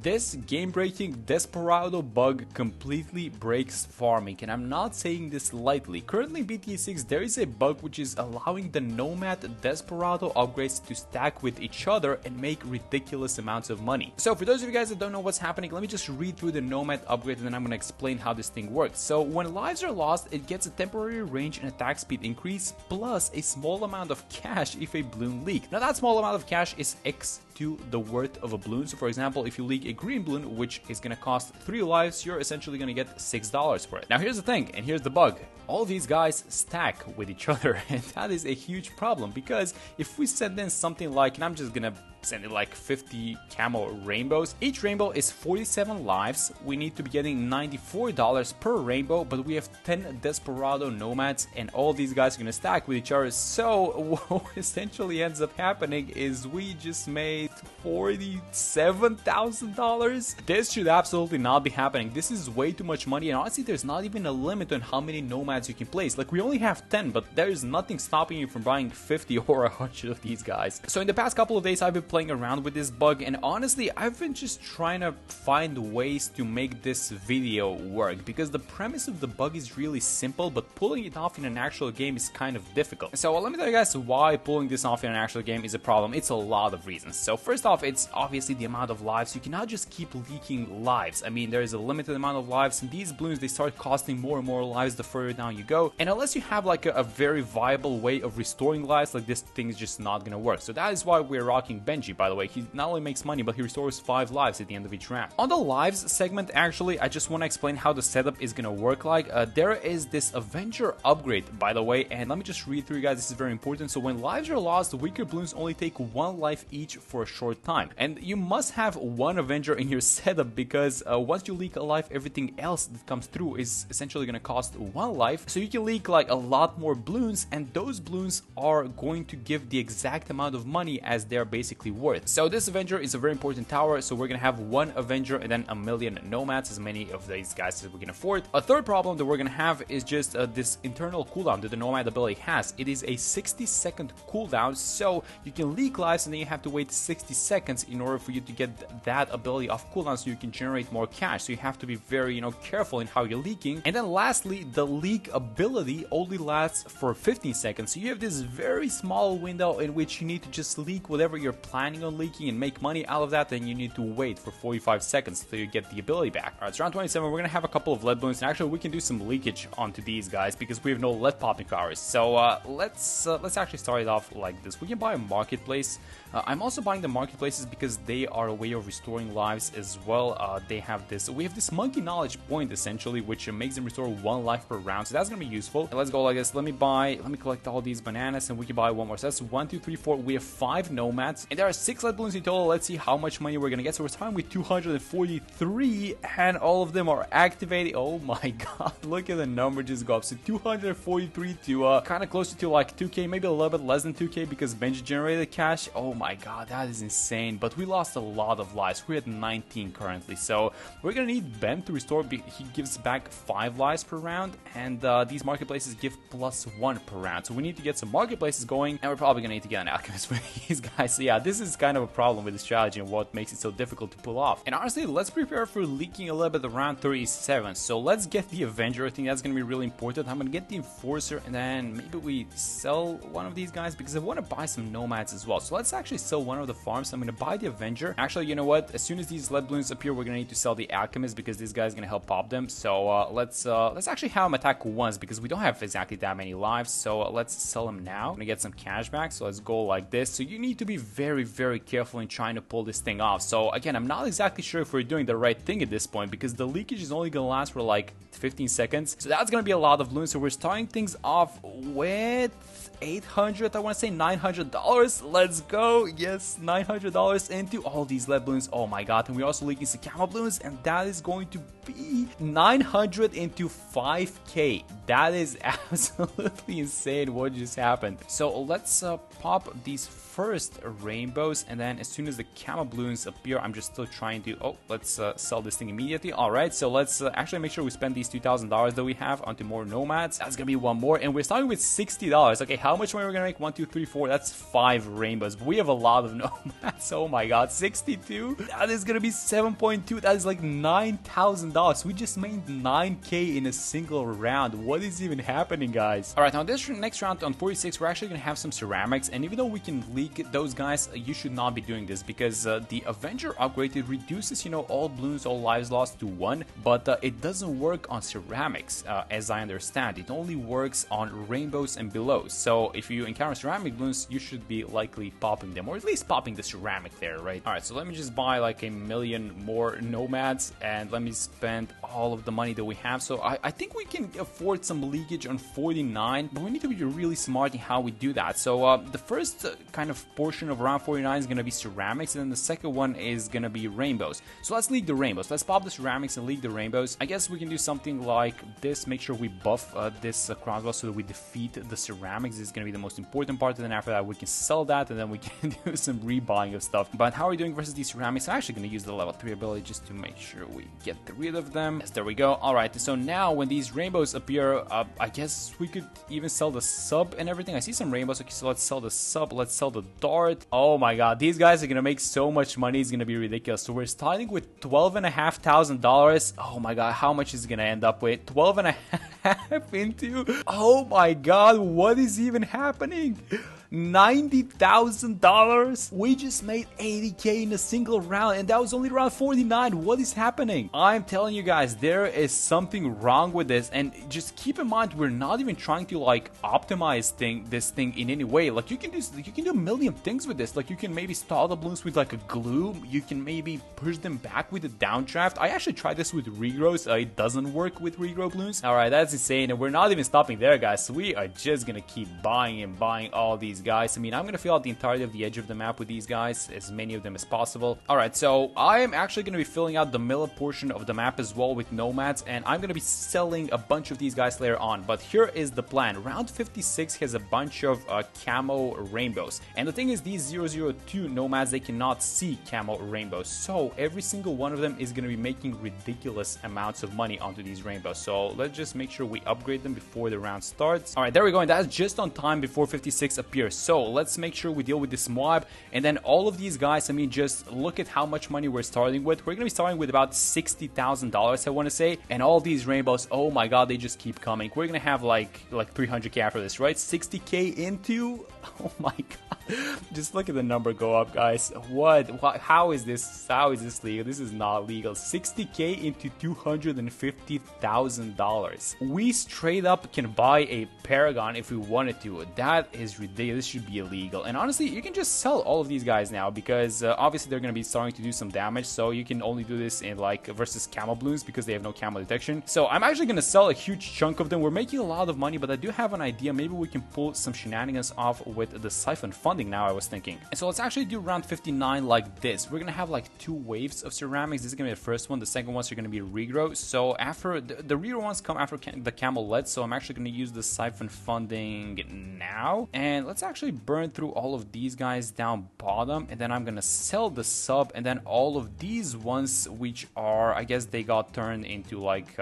This game-breaking Desperado bug completely breaks farming, and I'm not saying this lightly. Currently in BTA 6 there is a bug which is allowing the Nomad Desperado upgrades to stack with each other and make ridiculous amounts of money. So for those of you guys that don't know what's happening, let me just read through the Nomad upgrade and then I'm going to explain how this thing works. So when lives are lost, it gets a temporary range and attack speed increase plus a small amount of cash if a balloon leak. Now that small amount of cash is X to the worth of a balloon. So for example, if you leak a green balloon, which is going to cost 3 lives, you're essentially going to get $6 for it. Now here's the thing, and here's the bug. All these guys stack with each other, and that is a huge problem, because if we send in something like, and I'm just gonna send it like 50 camo rainbows, each rainbow is 47 lives, we need to be getting $94 per rainbow, but we have 10 Desperado Nomads, and all these guys are gonna stack with each other. So what essentially ends up happening is we just made $47,000. This should absolutely not be happening. This is way too much money, and honestly there's not even a limit on how many Nomads you can place. Like, we only have 10, but there's nothing stopping you from buying 50 or 100 of these guys. So in the past couple of days I've been playing around with this bug, and honestly I've been just trying to find ways to make this video work, because the premise of the bug is really simple, but pulling it off in an actual game is kind of difficult. So let me tell you guys why pulling this off in an actual game is a problem. It's a lot of reasons. So first off, it's obviously the amount of lives. You cannot just keep leaking lives. I mean, there is a limited amount of lives, and these balloons, they start costing more and more lives the further down you go, and unless you have like a very viable way of restoring lives, like, this thing is just not gonna work. So that is why we're rocking Benji, by the way. He not only makes money, but he restores 5 lives at the end of each round. On the lives segment, actually, I just want to explain how the setup is gonna work. Like, there is this Avenger upgrade, by the way, and let me just read through, you guys, this is very important. So when lives are lost, the weaker balloons only take 1 life each for a short time, and you must have 1 Avenger in your setup, because once you leak a life, everything else that comes through is essentially gonna cost 1 life. So you can leak like a lot more balloons, and those balloons are going to give the exact amount of money as they're basically worth. So this Avenger is a very important tower, so we're gonna have 1 Avenger and then 1,000,000 Nomads, as many of these guys as we can afford. A third problem that we're gonna have is just this internal cooldown that the Nomad ability has. It is a 60-second cooldown, so you can leak lives and then you have to wait 60 seconds in order for you to get that ability off cooldown so you can generate more cash. So you have to be very, careful in how you're leaking. And then lastly, the leak ability only lasts for 15 seconds. So you have this very small window in which you need to just leak whatever you're planning on leaking and make money out of that. Then you need to wait for 45 seconds till you get the ability back. Alright, so round 27, we're gonna have a couple of lead balloons, and actually we can do some leakage onto these guys because we have no lead popping powers. So let's actually start it off like this. We can buy a marketplace. I'm also buying the marketplaces because they are a way of restoring lives as well. We have this monkey knowledge point essentially, which makes them restore 1 life per round, so that's gonna be useful. And let's go like this. Let me collect all these bananas and we can buy 1 more. So that's 1, 2, 3, 4. We have 5 Nomads, and there are 6 lead balloons in total. Let's see how much money we're gonna get. So we're starting with 243, and all of them are activated. Oh my god, look at the number just go up. So 243 to kind of closer to like 2k, maybe a little bit less than 2k because Benji generated cash. Oh my god, that is insane. But we lost a lot of lives. We're at 19 currently, so we're gonna need Ben to restore. He gives back 5 lives per round, and these marketplaces give +1 per round. So we need to get some marketplaces going, and we're probably gonna need to get an alchemist for these guys. So yeah, this is kind of a problem with the strategy and what makes it so difficult to pull off. And honestly, let's prepare for leaking a little bit around 37. So let's get the Avenger. I think that's gonna be really important. I'm gonna get the Enforcer, and then maybe we sell one of these guys because I want to buy some Nomads as well. So let's actually sell one of the farms. I'm gonna buy the Avenger. Actually, you know what? As soon as these lead balloons appear, we're gonna need to sell the alchemist because this guy's gonna help pop them. So let's actually have him attack once because we don't have exactly that many lives. So let's sell him now. I'm gonna get some cash back. So let's go like this. So you need to be very, very careful in trying to pull this thing off. So again, I'm not exactly sure if we're doing the right thing at this point because the leakage is only gonna last for like 15 seconds. So that's gonna be a lot of balloons. So we're starting things off with 800, I want to say $900. Let's go. Yes, $900 into all these lead balloons. Oh my god. And we're also leaking some camo balloons, and that is going to be 900 into 5k. That is absolutely insane what just happened. So let's pop these first rainbow rainbows, and then as soon as the camo balloons appear, I'm just still trying to, oh, let's sell this thing immediately. All right, so let's actually make sure we spend these $2,000 that we have onto more nomads. That's gonna be one more, and we're starting with $60. Okay, how much money we're gonna make? 1, 2, 3, 4. That's 5 rainbows, but we have a lot of nomads. Oh my god, 62. That is gonna be 7.2. That is like $9,000. We just made 9K in a single round. What is even happening, guys? All right, now this next round on 46, we're actually gonna have some ceramics, and even though we can leak those guys, you should not be doing this because the Avenger upgrade, it reduces, you know, all balloons, all lives lost to 1, but it doesn't work on ceramics, as I understand. It only works on rainbows and below. So if you encounter ceramic balloons, you should be likely popping them, or at least popping the ceramic there, right? All right, so let me just buy like 1,000,000 more nomads, and let me spend all of the money that we have. So I think we can afford some leakage on 49, but we need to be really smart in how we do that. So the first kind of portion of round 49 is going to be ceramics, and then the second one is going to be rainbows. So let's leak the rainbows. Let's pop the ceramics and leak the rainbows. I guess we can do something like this. Make sure we buff this crossbow so that we defeat the ceramics. This is going to be the most important part, and then after that we can sell that, and then we can do some rebuying of stuff. But how are we doing versus these ceramics? I'm actually going to use the level 3 ability just to make sure we get rid of them. Yes, there we go. All right, so now when these rainbows appear, I guess we could even sell the sub and everything. I see some rainbows. Okay, so let's sell the sub. Let's sell the dart. Oh my god, these guys are going to make so much money. It's going to be ridiculous. So we're starting with $12,500. Oh my god, how much is it going to end up with? 12.5 into, oh my god, what is even happening? $90,000. We just made 80K in a single round, and that was only round 49. What is happening? I'm telling you guys, there is something wrong with this, and just keep in mind, we're not even trying to like optimize this thing in any way. Like you can do a million things with this. Like you can maybe stall the balloons with like a glue. You can maybe push them back with a downdraft. I actually tried this with regrows. It doesn't work with regrow balloons. All right, that's insane, and we're not even stopping there, guys. So we are just gonna keep buying and buying all these guys. I mean, I'm gonna fill out the entirety of the edge of the map with these guys, as many of them as possible. All right, so I am actually gonna be filling out the middle portion of the map as well with nomads, and I'm gonna be selling a bunch of these guys later on. But here is the plan. Round 56 has a bunch of camo rainbows, and the thing is, these 002 nomads, they cannot see camo rainbows, so every single one of them is gonna be making ridiculous amounts of money onto these rainbows. So let's just make sure we upgrade them before the round starts. All right, there we go, and that's just on time before 56 appears. So let's make sure we deal with this mob, and then all of these guys, I mean, just look at how much money we're starting with. We're gonna be starting with about $60,000, I want to say, and all these rainbows, oh my god, they just keep coming. We're gonna have like 300K after this, right? 60K into, oh my god, just look at the number go up, guys. What how is this legal? This is not legal. 60K into $250,000. We straight up can buy a Paragon if we wanted to. That is ridiculous. This should be illegal. And honestly, you can just sell all of these guys now, because obviously they're going to be starting to do some damage, so you can only do this in like versus camo balloons because they have no camo detection. So I'm actually going to sell a huge chunk of them. We're making a lot of money, but I do have an idea. Maybe we can pull some shenanigans off with the siphon funding now, I was thinking. And so let's actually do round 59 like this. We're going to have like 2 waves of ceramics. This is going to be the first one. The second ones are going to be regrow. So after the regrow ones come after the camo lead, so I'm actually going to use the siphon funding now. And let's actually burn through all of these guys down bottom, and then I'm gonna sell the sub, and then all of these ones, which are, I guess they got turned into like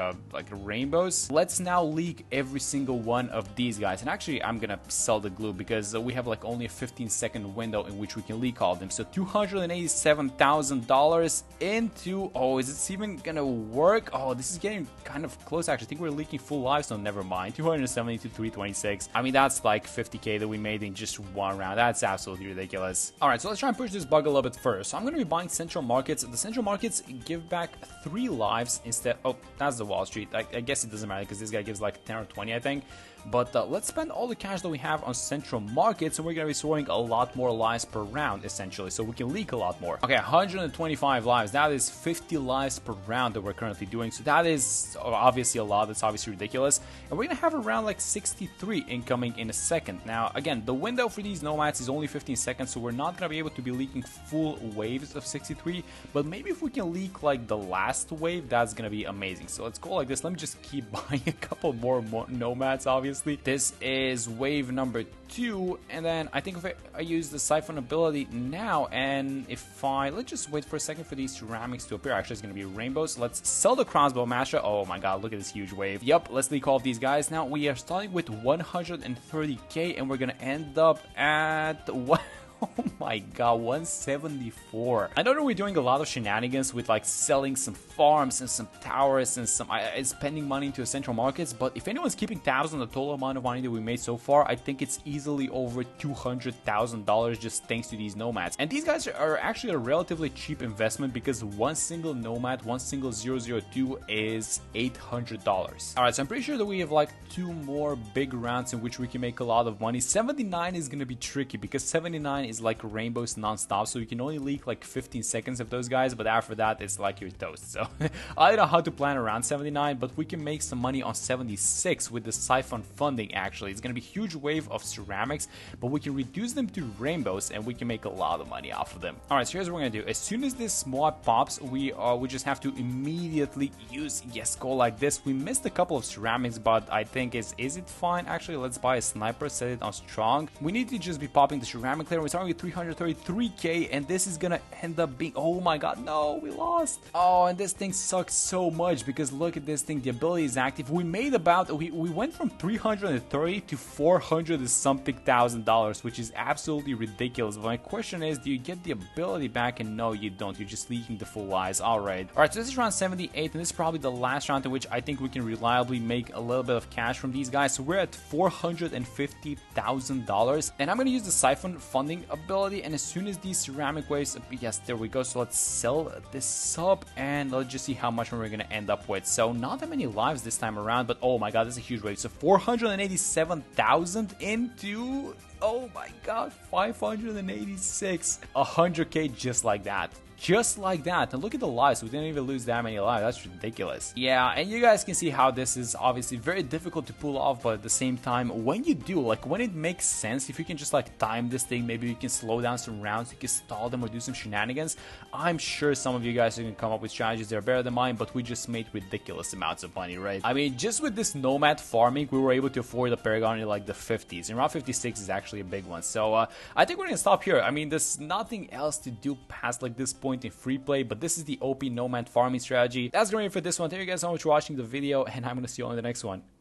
rainbows. Let's now leak every single one of these guys, and actually I'm gonna sell the glue because we have like only a 15-second window in which we can leak all of them. So $287,000 into, oh, is this even gonna work? Oh, this is getting kind of close actually. I think we're leaking full lives, so never mind. 270 to 326. I mean, that's like 50K that we made in just one round. That's absolutely ridiculous. All right, so let's try and push this bug a little bit first. So I'm going to be buying central markets. The central markets give back 3 lives instead. Oh, that's the Wall Street. I guess it doesn't matter because this guy gives like 10 or 20, I think. But let's spend all the cash that we have on central markets, and we're going to be storing a lot more lives per round, essentially, so we can leak a lot more. Okay, 125 lives. That is 50 lives per round that we're currently doing, so that is obviously a lot. That's obviously ridiculous. And we're going to have around like 63 incoming in a second. Now, again, the window for these nomads is only 15 seconds, so we're not going to be able to be leaking full waves of 63, but maybe if we can leak like the last wave, that's going to be amazing. So let's go like this. Let me just keep buying a couple more nomads, obviously. This is wave number 2, and then I think if I use the Siphon ability now, and if I, let's just wait for a second for these ceramics to appear. Actually, it's going to be rainbows. Let's sell the crossbow master. Oh my god, look at this huge wave. Yep, let's leak all of these guys. Now we are starting with 130k, and we're going to end up at what? Oh my god, 174. I know that we're doing a lot of shenanigans with like selling some farms and some towers and some spending money into essential markets, but if anyone's keeping tabs on the total amount of money that we made so far, I think it's easily over $200,000 just thanks to these nomads. And these guys are actually a relatively cheap investment because one single nomad, one single 002 is $800. Alright, so I'm pretty sure that we have like 2 more big rounds in which we can make a lot of money. 79 is going to be tricky because 79 is like rainbows non-stop, so you can only leak like 15 seconds of those guys, but after that it's like you're toast. So I don't know how to plan around 79, but we can make some money on 76 with the Siphon funding. Actually, it's gonna be a huge wave of ceramics, but we can reduce them to rainbows and we can make a lot of money off of them. All right, so here's what we're gonna do. As soon as this mod pops, we just have to immediately use, yes, go like this. We missed a couple of ceramics, but I think is it fine? Actually, let's buy a sniper, set it on strong. We need to just be popping the ceramic layer. We're starting with 333k, and this is gonna end up being, oh my god, no, we lost. Oh, and this thing sucks so much because look at this thing, the ability is active. We made about, we went from 330 to 400 and something $1,000, which is absolutely ridiculous. But my question is, do you get the ability back? And no, you don't. You're just leaking the full lives. Alright, so this is round 78, and this is probably the last round in which I think we can reliably make a little bit of cash from these guys. So we're at $450,000, and I'm gonna use the Siphon funding ability, and as soon as these ceramic waves, yes, there we go. So let's sell this up and let's just see how much we're gonna end up with. So not that many lives this time around, but oh my god, this is a huge wave. So 487,000 into, oh my god, 586, 100k just like that. Just like that. And look at the lives. We didn't even lose that many lives. That's ridiculous. Yeah, and you guys can see how this is obviously very difficult to pull off, but at the same time, when you do, like when it makes sense, if you can just like time this thing, maybe you can slow down some rounds, you can stall them or do some shenanigans. I'm sure some of you guys are going to come up with strategies that are better than mine, but we just made ridiculous amounts of money, right? I mean, just with this nomad farming, we were able to afford a Paragon in like the 50s, and around 56 is actually a big one. So I think we're going to stop here. I mean, there's nothing else to do past like this point in free play, but this is the OP nomad farming strategy. That's gonna be it for this one. Thank you guys so much for watching the video, and I'm gonna see you on the next one.